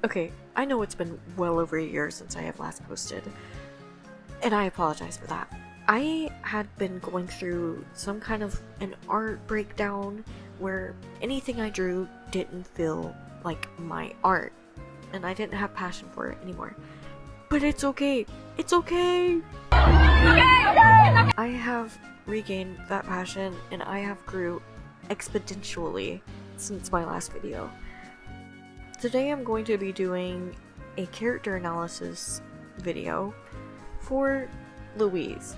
Okay, I know it's been well over a year since I have last posted, and I apologize for that. I had been going through some kind of an art breakdown where anything I drew didn't feel like my art, and I didn't have passion for it anymore. But it's okay! It's okay! I have regained that passion, and I have grew exponentially since my last video. Today I'm going to be doing a character analysis video for Louise.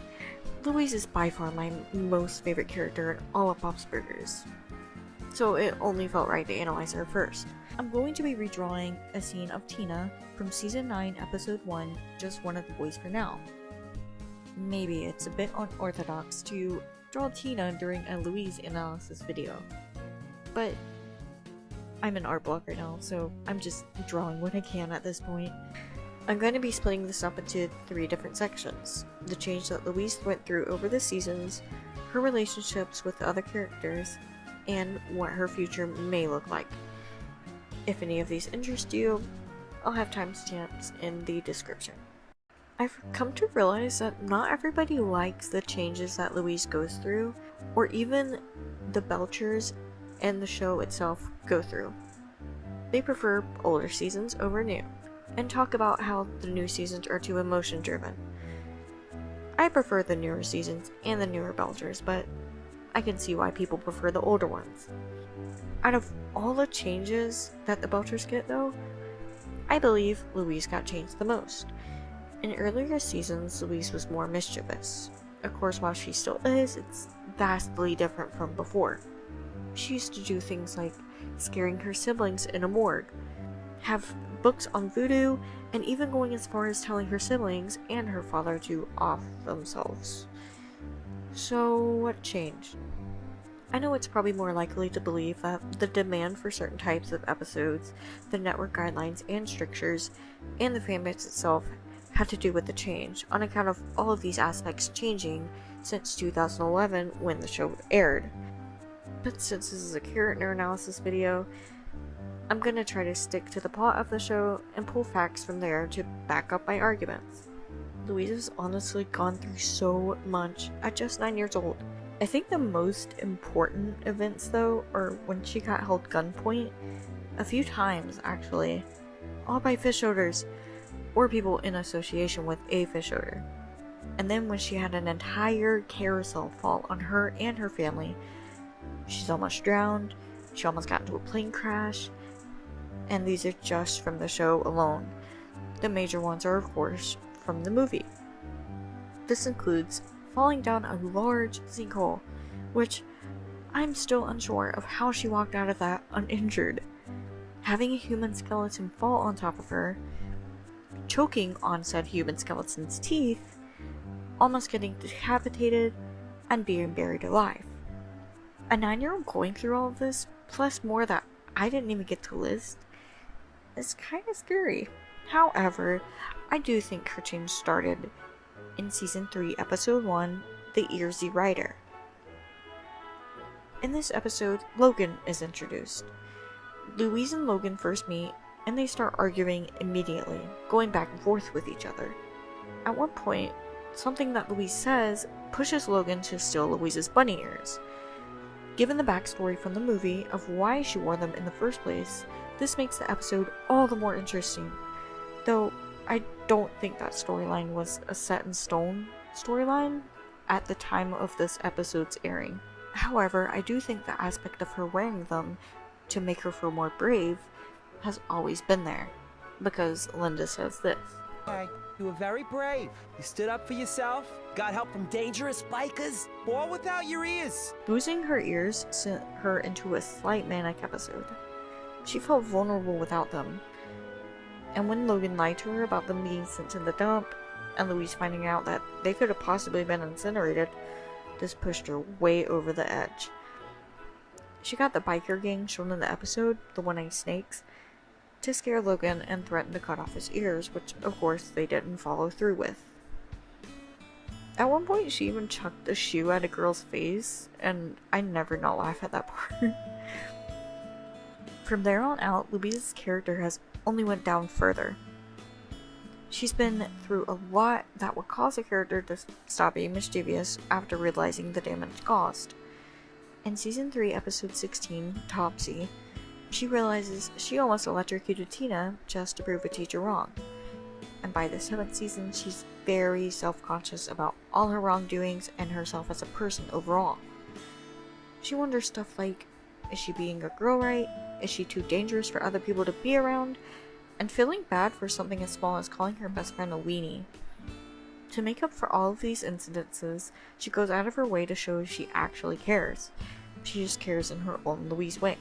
Louise is by far my most favorite character in all of Bob's Burgers, so it only felt right to analyze her first. I'm going to be redrawing a scene of Tina from Season 9, Episode 1, Just One of the Boys for now. Maybe it's a bit unorthodox to draw Tina during a Louise analysis video, but I'm in art block right now, so I'm just drawing what I can at this point. I'm going to be splitting this up into 3 different sections: the change that Louise went through over the seasons, her relationships with the other characters, and what her future may look like. If any of these interest you, I'll have timestamps in the description. I've come to realize that not everybody likes the changes that Louise goes through, or even the Belchers and the show itself go through. They prefer older seasons over new, and talk about how the new seasons are too emotion driven. I prefer the newer seasons and the newer Belchers, but I can see why people prefer the older ones. Out of all the changes that the Belchers get though, I believe Louise got changed the most. In earlier seasons, Louise was more mischievous. Of course, while she still is, it's vastly different from before. She used to do things like scaring her siblings in a morgue, have books on voodoo, and even going as far as telling her siblings and her father to off themselves. So what changed? I know it's probably more likely to believe that the demand for certain types of episodes, the network guidelines and strictures, and the fanbase itself had to do with the change, on account of all of these aspects changing since 2011 when the show aired. But since this is a character analysis video, I'm gonna try to stick to the plot of the show and pull facts from there to back up my arguments. Louise has honestly gone through so much at just 9 years old. I think the most important events though are when she got held gunpoint, a few times actually, all by fish odors, or people in association with a fish odor. And then when she had an entire carousel fall on her and her family. She's almost drowned, she almost got into a plane crash, and these are just from the show alone. The major ones are of course from the movie. This includes falling down a large sinkhole, which I'm still unsure of how she walked out of that uninjured, having a human skeleton fall on top of her, choking on said human skeleton's teeth, almost getting decapitated, and being buried alive. A 9-year-old going through all of this, plus more that I didn't even get to list, is kind of scary. However, I do think her change started in Season 3, Episode 1, The Earsy Rider. In this episode, Logan is introduced. Louise and Logan first meet, and they start arguing immediately, going back and forth with each other. At one point, something that Louise says pushes Logan to steal Louise's bunny ears. Given the backstory from the movie of why she wore them in the first place, this makes the episode all the more interesting. Though, I don't think that storyline was a set-in-stone storyline at the time of this episode's airing. However, I do think the aspect of her wearing them to make her feel more brave has always been there, because Linda says this. You were very brave. You stood up for yourself, got help from dangerous bikers, all without your ears. Losing her ears sent her into a slight manic episode. She felt vulnerable without them. And when Logan lied to her about them being sent to the dump, and Louise finding out that they could have possibly been incinerated, this pushed her way over the edge. She got the biker gang shown in the episode, the One-Eyed Snakes, to scare Logan and threaten to cut off his ears, which of course they didn't follow through with. At one point she even chucked a shoe at a girl's face, and I never not laugh at that part. From there on out, Louise's character has only went down further. She's been through a lot that would cause a character to stop being mischievous after realizing the damage caused. In Season 3, Episode 16, Topsy, she realizes she almost electrocuted Tina just to prove a teacher wrong. And by the 7th season, she's very self-conscious about all her wrongdoings and herself as a person overall. She wonders stuff like, is she being a girl right? Is she too dangerous for other people to be around? And feeling bad for something as small as calling her best friend a weenie. To make up for all of these incidences, she goes out of her way to show she actually cares. She just cares in her own Louise way.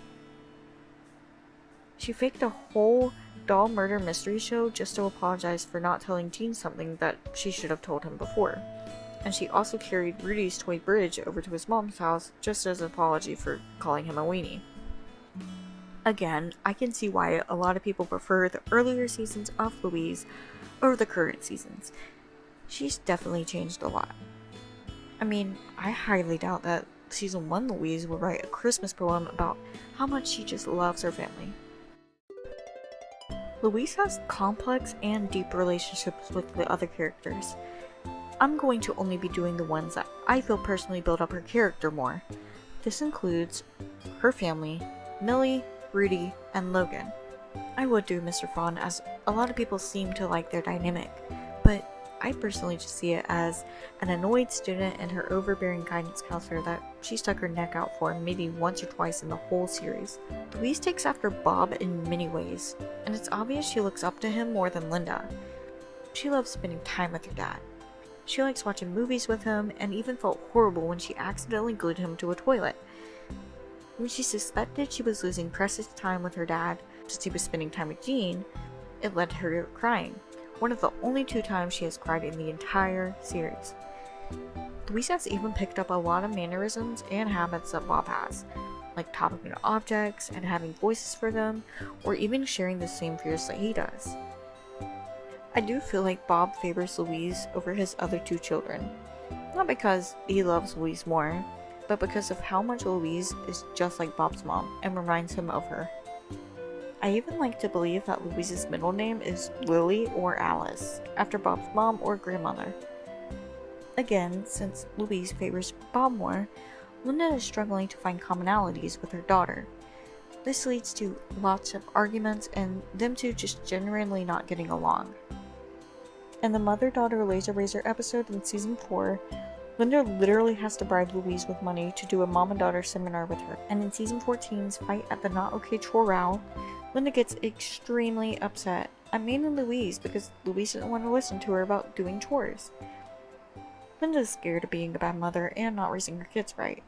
She faked a whole doll murder mystery show just to apologize for not telling Gene something that she should have told him before. And she also carried Rudy's toy bridge over to his mom's house just as an apology for calling him a weenie. Again, I can see why a lot of people prefer the earlier seasons of Louise over the current seasons. She's definitely changed a lot. I mean, I highly doubt that Season 1 Louise will write a Christmas poem about how much she just loves her family. Louise has complex and deep relationships with the other characters. I'm going to only be doing the ones that I feel personally build up her character more. This includes her family, Millie, Rudy, and Logan. I would do Mr. Fawn as a lot of people seem to like their dynamic, but I personally just see it as an annoyed student and her overbearing guidance counselor that she stuck her neck out for maybe once or twice in the whole series. Louise takes after Bob in many ways, and it's obvious she looks up to him more than Linda. She loves spending time with her dad. She likes watching movies with him, and even felt horrible when she accidentally glued him to a toilet. When she suspected she was losing precious time with her dad since he was spending time with Gene, it led to her crying. One of the only 2 times she has cried in the entire series. Louise has even picked up a lot of mannerisms and habits that Bob has, like topping objects and having voices for them, or even sharing the same fears that he does. I do feel like Bob favors Louise over his other 2 children, not because he loves Louise more, but because of how much Louise is just like Bob's mom and reminds him of her. I even like to believe that Louise's middle name is Lily or Alice, after Bob's mom or grandmother. Again, since Louise favors Bob more, Linda is struggling to find commonalities with her daughter. This leads to lots of arguments and them two just genuinely not getting along. In the mother-daughter laser raiser episode in Season 4, Linda literally has to bribe Louise with money to do a mom and daughter seminar with her. And in Season 14's fight at the Not Okay Chorale, Linda gets extremely upset at mainly Louise because Louise didn't want to listen to her about doing chores. Linda's scared of being a bad mother and not raising her kids right.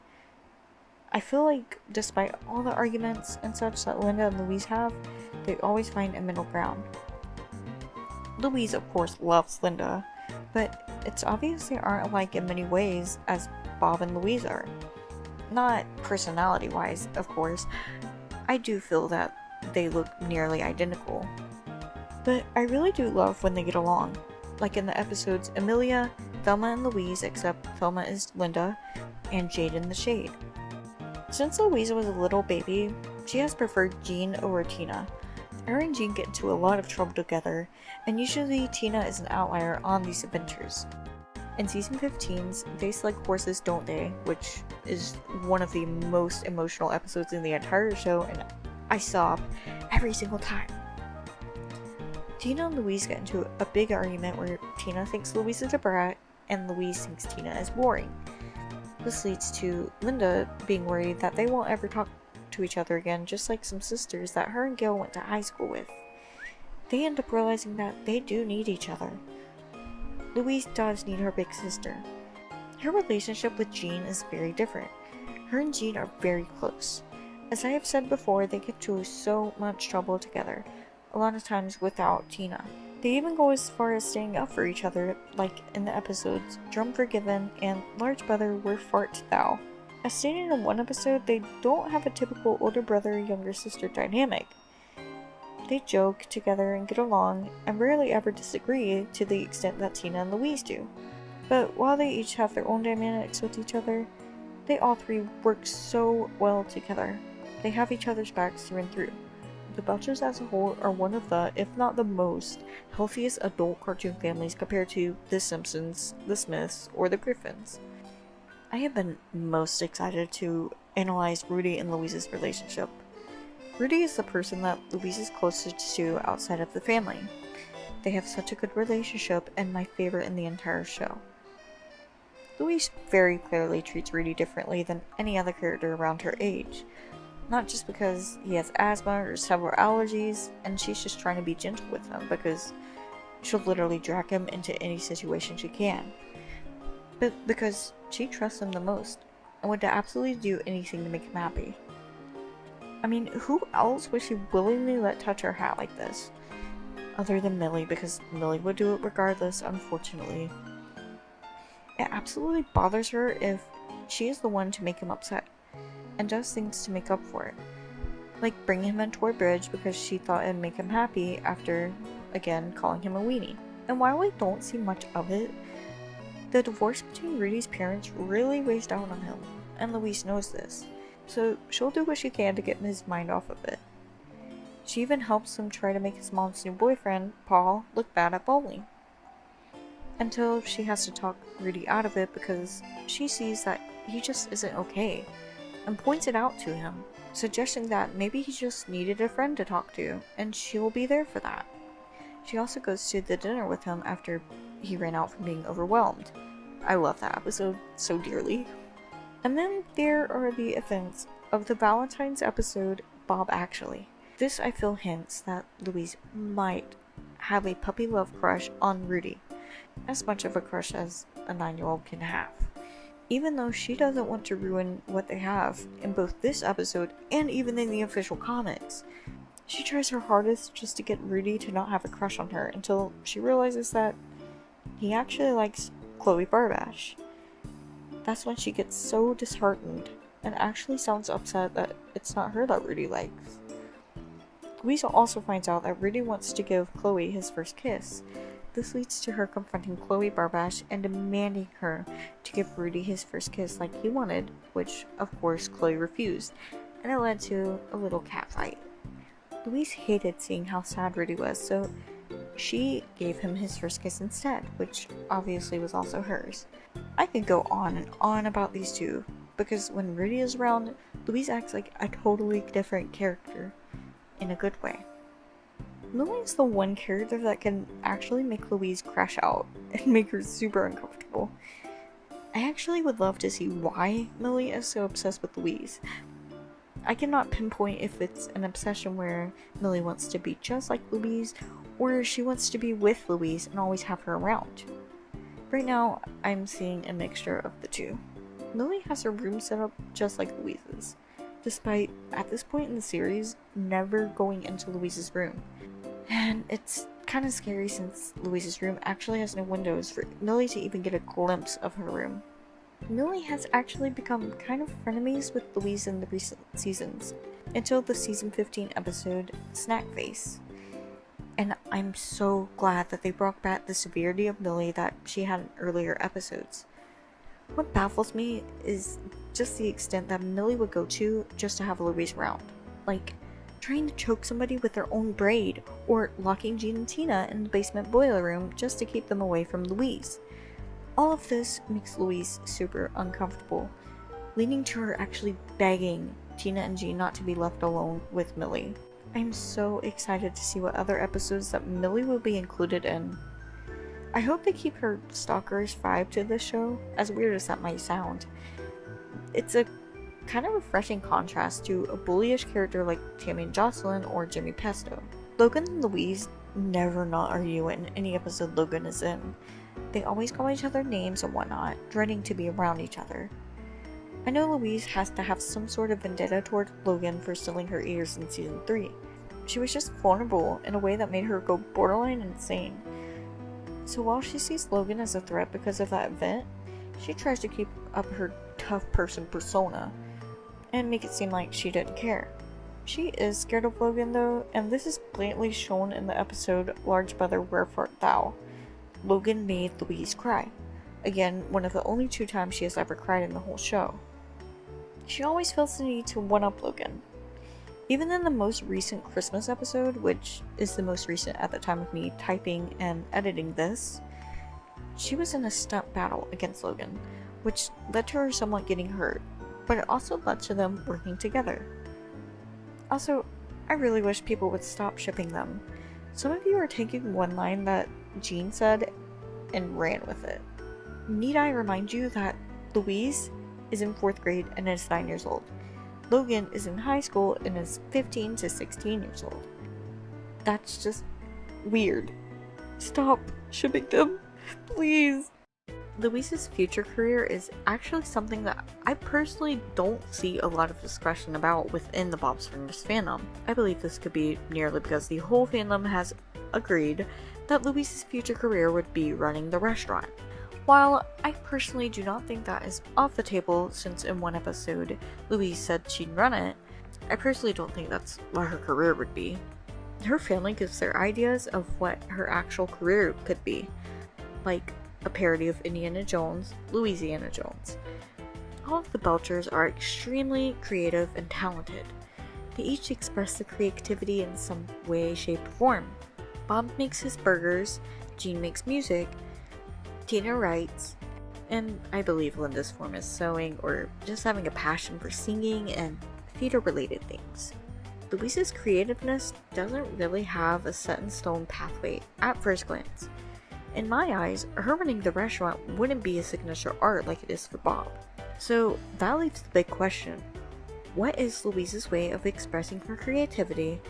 I feel like despite all the arguments and such that Linda and Louise have, they always find a middle ground. Louise of course loves Linda, but it's obvious they aren't alike in many ways as Bob and Louise are. Not personality-wise, of course. I do feel that they look nearly identical. But I really do love when they get along. Like in the episodes Amelia, Thelma and Louise, except Thelma is Linda, and Jade in the Shade. Since Louise was a little baby, she has preferred Jean over Tina. Her and Jean get into a lot of trouble together, and usually Tina is an outlier on these adventures. In Season 15's They Select Horses, Don't They?, which is one of the most emotional episodes in the entire show, and I sob every single time. Tina and Louise get into a big argument where Tina thinks Louise is a brat, and Louise thinks Tina is boring. This leads to Linda being worried that they won't ever talk to each other again, just like some sisters that her and Gail went to high school with. They end up realizing that they do need each other. Louise does need her big sister. Her relationship with Jean is very different. Her and Jean are very close. As I have said before, they get into so much trouble together, a lot of times without Tina. They even go as far as staying up for each other, like in the episodes Drum Forgiven and Large Brother Where Fart Thou. As stated in one episode, they don't have a typical older brother-younger sister dynamic. They joke together and get along, and rarely ever disagree to the extent that Tina and Louise do. But while they each have their own dynamics with each other, they all 3 work so well together. They have each other's backs through and through. the Belchers as a whole are one of the, if not the most, healthiest adult cartoon families compared to The Simpsons, The Smiths, or The Griffins. I have been most excited to analyze Rudy and Louise's relationship. Rudy is the person that Louise is closest to outside of the family. They have such a good relationship and my favorite in the entire show. Louise very clearly treats Rudy differently than any other character around her age. Not just because he has asthma or several allergies, and she's just trying to be gentle with him because she'll literally drag him into any situation she can. But because she trusts him the most, and would absolutely do anything to make him happy. I mean, who else would she willingly let touch her hat like this? Other than Millie, because Millie would do it regardless, unfortunately. It absolutely bothers her if she is the one to make him upset, and does things to make up for it. Like bringing him into her bridge because she thought it'd make him happy after, again, calling him a weenie. And while we don't see much of it, the divorce between Rudy's parents really weighs down on him, and Louise knows this, so she'll do what she can to get his mind off of it. She even helps him try to make his mom's new boyfriend, Paul, look bad at bowling. Until she has to talk Rudy out of it because she sees that he just isn't okay, and points it out to him, suggesting that maybe he just needed a friend to talk to, and she'll be there for that. She also goes to the dinner with him after he ran out from being overwhelmed. I love that episode so dearly. And then there are the events of the Valentine's episode, Bob Actually. This I feel hints that Louise might have a puppy love crush on Rudy, as much of a crush as a 9-year-old can have. Even though she doesn't want to ruin what they have in both this episode and even in the official comics. She tries her hardest just to get Rudy to not have a crush on her until she realizes that he actually likes Chloe Barbash. That's when she gets so disheartened and actually sounds upset that it's not her that Rudy likes. Louise also finds out that Rudy wants to give Chloe his first kiss. This leads to her confronting Chloe Barbash and demanding her to give Rudy his first kiss like he wanted, which of course Chloe refused, and it led to a little catfight. Louise hated seeing how sad Rudy was, so she gave him his first kiss instead, which obviously was also hers. I could go on and on about these two, because when Rudy is around, Louise acts like a totally different character, in a good way. Millie is the one character that can actually make Louise crash out and make her super uncomfortable. I actually would love to see why Millie is so obsessed with Louise. I cannot pinpoint if it's an obsession where Millie wants to be just like Louise, or she wants to be with Louise and always have her around. Right now, I'm seeing a mixture of the two. Millie has her room set up just like Louise's, despite, at this point in the series, never going into Louise's room. And it's kind of scary since Louise's room actually has no windows for Millie to even get a glimpse of her room. Millie has actually become kind of frenemies with Louise in the recent seasons, until the season 15 episode, Snack Face. And I'm so glad that they brought back the severity of Millie that she had in earlier episodes. What baffles me is just the extent that Millie would go to just to have Louise around. Like, trying to choke somebody with their own braid, or locking Jean and Tina in the basement boiler room just to keep them away from Louise. All of this makes Louise super uncomfortable, leading to her actually begging Tina and Jean not to be left alone with Millie. I'm so excited to see what other episodes that Millie will be included in. I hope they keep her stalkerish vibe to this show, as weird as that might sound. It's a kind of refreshing contrast to a bullyish character like Tammy and Jocelyn or Jimmy Pesto. Logan and Louise never not argue in any episode Logan is in. They always call each other names and whatnot, dreading to be around each other. I know Louise has to have some sort of vendetta toward Logan for stealing her ears in season 3. She was just vulnerable in a way that made her go borderline insane. So while she sees Logan as a threat because of that event, she tries to keep up her tough person persona and make it seem like she didn't care. She is scared of Logan though, and this is blatantly shown in the episode Large Brother Where Art Thou? Logan made Louise cry. Again, one of the only 2 times she has ever cried in the whole show. She always feels the need to one-up Logan. Even in the most recent Christmas episode, which is the most recent at the time of me typing and editing this, she was in a stunt battle against Logan, which led to her somewhat getting hurt, but it also led to them working together. Also, I really wish people would stop shipping them. Some of you are taking one line that Jean said and ran with it. Need I remind you that Louise is in 4th grade and is 9 years old. Logan is in high school and is 15 to 16 years old. That's just weird. Stop shipping them, please. Louise's future career is actually something that I personally don't see a lot of discussion about within the Bob's Burgers fandom. I believe this could be nearly because the whole fandom has agreed that Louise's future career would be running the restaurant. While I personally do not think that is off the table, since in one episode Louise said she'd run it, I personally don't think that's what her career would be. Her family gives their ideas of what her actual career could be, like a parody of Indiana Jones, Louisiana Jones. All of the Belchers are extremely creative and talented. They each express the creativity in some way, shape, or form. Bob makes his burgers, Jean makes music, Tina writes, and I believe Linda's form is sewing or just having a passion for singing and theater-related things. Louise's creativeness doesn't really have a set-in-stone pathway at first glance. In my eyes, her running the restaurant wouldn't be a signature art like it is for Bob. So that leaves the big question: what is Louise's way of expressing her creativity,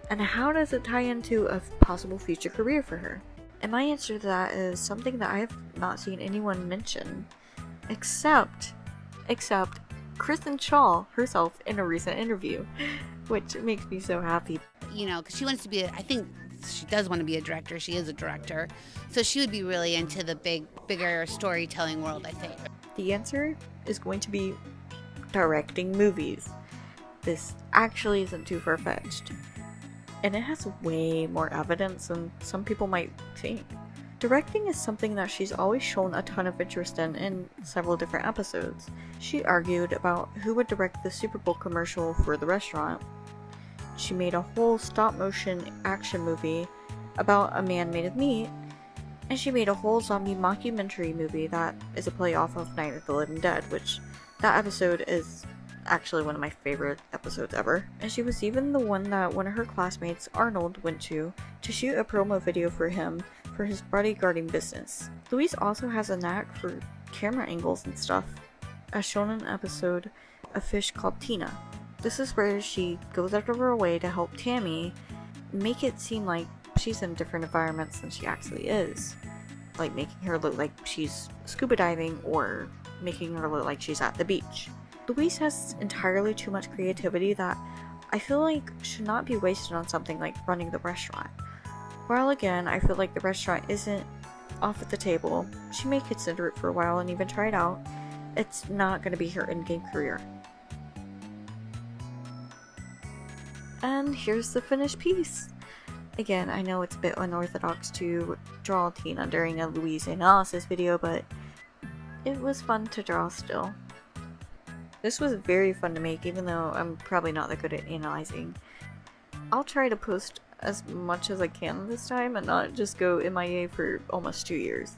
and how does it tie into a possible future career for her? And my answer to that is something that I have not seen anyone mention, except Kristen Shaw herself in a recent interview, which makes me so happy. You know, because she wants to be, I think she does want to be a director. She is a director. So she would be really into the bigger storytelling world, I think. The answer is going to be directing movies. This actually isn't too far-fetched. And it has way more evidence than some people might think. Directing is something that she's always shown a ton of interest in several different episodes. She argued about who would direct the Super Bowl commercial for the restaurant. She made a whole stop-motion action movie about a man made of meat, and she made a whole zombie mockumentary movie that is a play off of Night of the Living Dead, which that episode is actually one of my favorite episodes ever. And she was even the one that one of her classmates, Arnold, went to shoot a promo video for him for his bodyguarding business. Louise also has a knack for camera angles and stuff, as shown in an episode of Fish Called Tina. This is where she goes out of her way to help Tammy make it seem like she's in different environments than she actually is, like making her look like she's scuba diving or making her look like she's at the beach. Louise has entirely too much creativity that I feel like should not be wasted on something like running the restaurant. While again, I feel like the restaurant isn't off at the table, she may consider it for a while and even try it out, it's not going to be her in-game career. And here's the finished piece. Again, I know it's a bit unorthodox to draw Tina during a Louise analysis video, but it was fun to draw still. This was very fun to make, even though I'm probably not that good at analyzing. I'll try to post as much as I can this time and not just go MIA for almost 2 years.